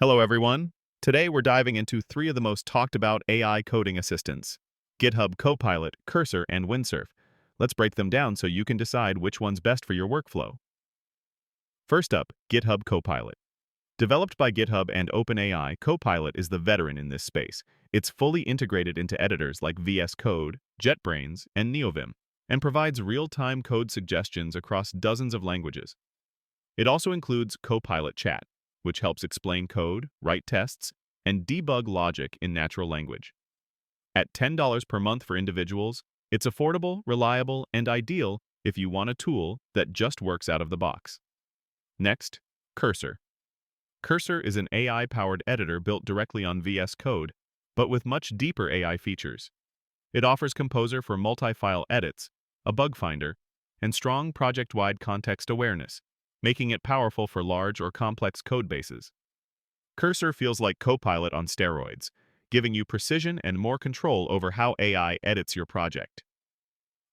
Hello, everyone. Today we're diving into three of the most talked about AI coding assistants: GitHub Copilot, Cursor, and Windsurf. Let's break them down so you can decide which one's best for your workflow. First up, GitHub Copilot. Developed by GitHub and OpenAI, Copilot is the veteran in this space. It's fully integrated into editors like VS Code, JetBrains, and NeoVim, and provides real-time code suggestions across dozens of languages. It also includes Copilot Chat, which helps explain code, write tests, and debug logic in natural language. At $10 per month for individuals, it's affordable, reliable, and ideal if you want a tool that just works out of the box. Next, Cursor. Cursor is an AI-powered editor built directly on VS Code, but with much deeper AI features. It offers Composer for multi-file edits, a bug finder, and strong project-wide context awareness, making it powerful for large or complex code bases. Cursor feels like Copilot on steroids, giving you precision and more control over how AI edits your project.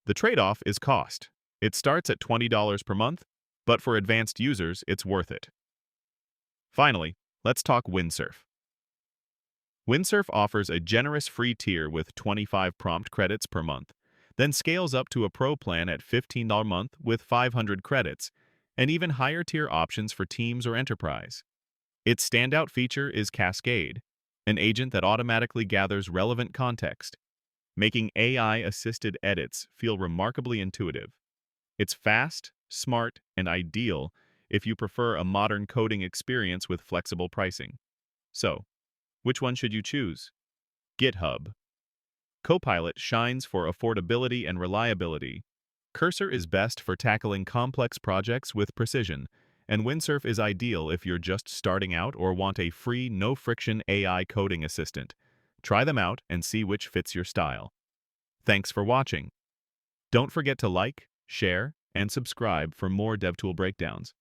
The trade-off is cost. It starts at $20 per month, but for advanced users, it's worth it. Finally, let's talk Windsurf. Windsurf offers a generous free tier with 25 prompt credits per month, then scales up to a pro plan at $15 a month with 500 credits, and even higher tier options for teams or enterprise. Its standout feature is Cascade, an agent that automatically gathers relevant context, making AI-assisted edits feel remarkably intuitive. It's fast, smart, and ideal if you prefer a modern coding experience with flexible pricing. So, which one should you choose? GitHub. Copilot shines for affordability and reliability. Cursor is best for tackling complex projects with precision, and Windsurf is ideal if you're just starting out or want a free, no-friction AI coding assistant. Try them out and see which fits your style. Thanks for watching. Don't forget to like, share, and subscribe for more DevTool breakdowns.